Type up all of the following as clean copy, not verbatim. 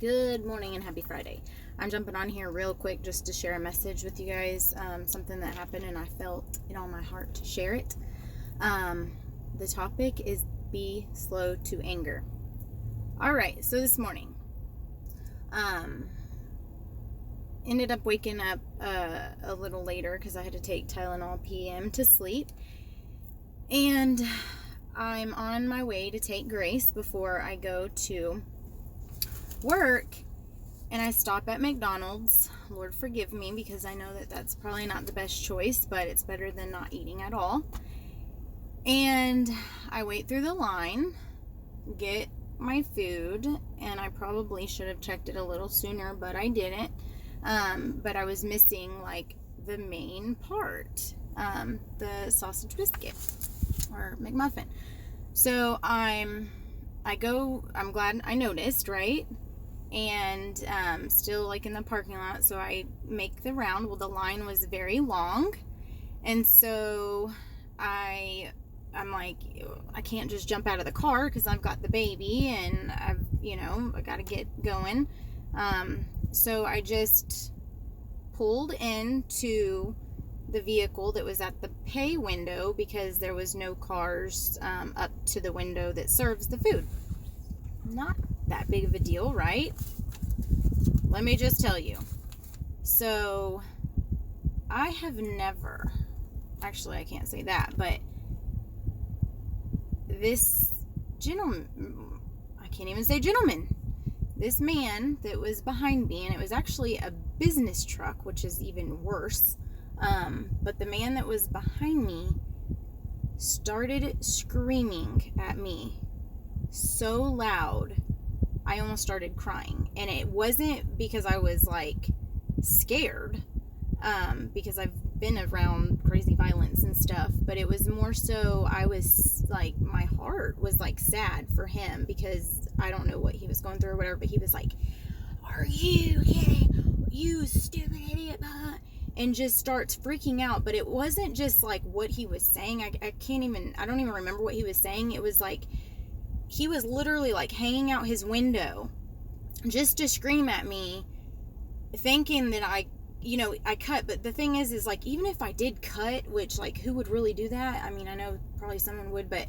Good morning and happy Friday. I'm jumping on here real quick just to share a message with you guys, something that happened and I felt it on my heart to share it. The topic is be slow to anger. All right, so this morning, ended up waking up a little later because I had to take Tylenol PM to sleep, and I'm on my way to take Grace before I go to work, and I stop at McDonald's. Lord forgive me, because I know that that's probably not the best choice, but it's better than not eating at all. And I wait through the line, get my food, and I probably should have checked it a little sooner, but I didn't. But I was missing like the main part, the sausage biscuit or McMuffin. So I'm glad I noticed, right? And still like in the parking lot, so I make the round. Well, the line was very long, and so I'm like, I can't just jump out of the car because I've got the baby and I got to get going. So I just pulled into the vehicle that was at the pay window because there was no cars up to the window that serves the food. Not that big of a deal, right? Let me just tell you. So I have never, actually I can't say that, but this gentleman, I can't even say gentleman, this man that was behind me, and it was actually a business truck, which is even worse, but the man that was behind me started screaming at me so loud I almost started crying. And it wasn't because I was like scared, because I've been around crazy violence and stuff, but it was more so I was like, my heart was like sad for him because I don't know what he was going through or whatever, but he was like, "Are you kidding? You stupid idiot," and just starts freaking out. But it wasn't just like what he was saying. I don't even remember what he was saying. It was like he was literally like hanging out his window just to scream at me, thinking that I cut. But the thing is like, even if I did cut, which like, who would really do that? I mean, I know probably someone would, but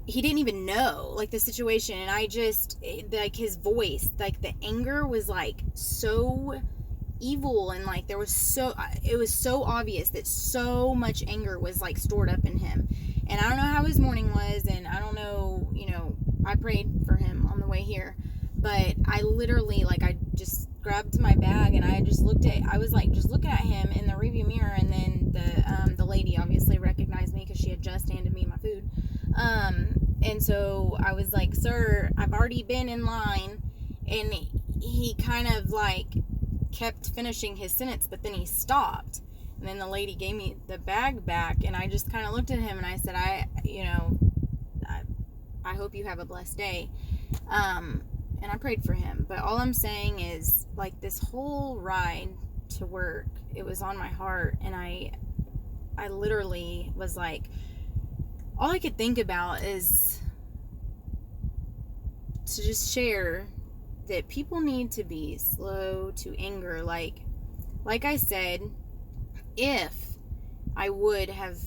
he didn't even know like the situation. And I just, like, his voice, like the anger was like so evil, and like it was so obvious that so much anger was like stored up in him. And I don't know how his morning was, and I don't know, I prayed for him on the way here, but I literally, like, I just grabbed my bag and I was like just looking at him in the rearview mirror, and then the lady obviously recognized me because she had just handed me my food, and so I was like, "Sir, I've already been in line," and he kind of like kept finishing his sentence, but then he stopped, and then the lady gave me the bag back, and I just kind of looked at him and I said, I hope you have a blessed day, and I prayed for him. But all I'm saying is, like, this whole ride to work, it was on my heart, and I literally was like, all I could think about is to just share that people need to be slow to anger. Like I said, if I would have,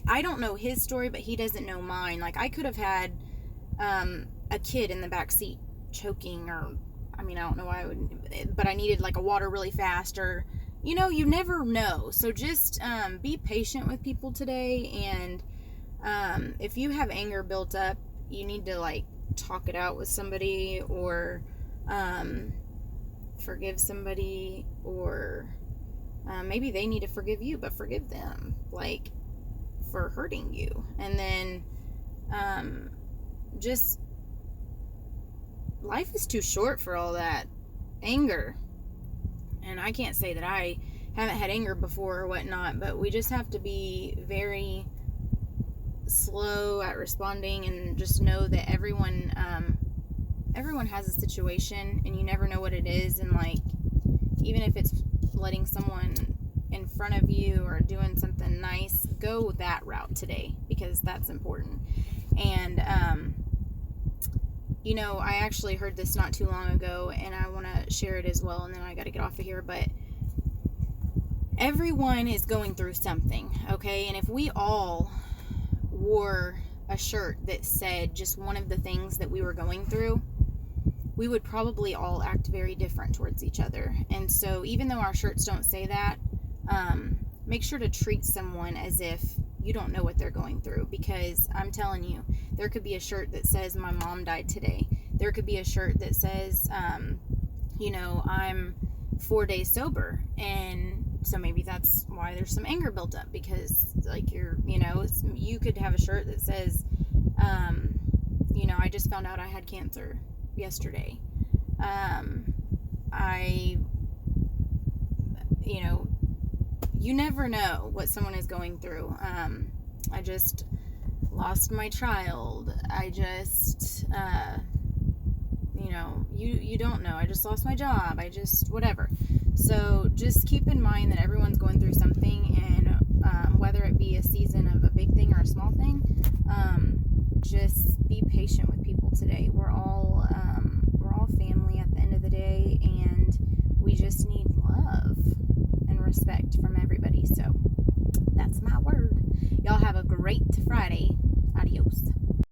I don't know his story, but he doesn't know mine. Like, I could have had a kid in the back seat choking, or, I mean, I don't know why I would, but I needed like a water really fast, or, you never know. So just be patient with people today, and if you have anger built up, you need to like talk it out with somebody, or forgive somebody, or maybe they need to forgive you, but forgive them, like, for hurting you. And then just, life is too short for all that anger. And I can't say that I haven't had anger before or whatnot, but we just have to be very slow at responding, and just know that everyone has a situation, and you never know what it is. And like, even if it's letting someone in front of you or doing something nice, go that route today, because that's important. And You know, I actually heard this not too long ago, and I want to share it as well, and then I got to get off of here. But everyone is going through something, okay? And if we all wore a shirt that said just one of the things that we were going through, we would probably all act very different towards each other. And so even though our shirts don't say that, make sure to treat someone as if you don't know what they're going through, because I'm telling you, there could be a shirt that says my mom died today. There could be a shirt that says, I'm 4 days sober. And so maybe that's why there's some anger built up, because like you could have a shirt that says, I just found out I had cancer yesterday. You never know what someone is going through. I just lost my child. I just, you don't know. I just lost my job. Whatever. So just keep in mind that everyone's going through something, and whether it be a season of a big thing or a small thing, just be patient with people today.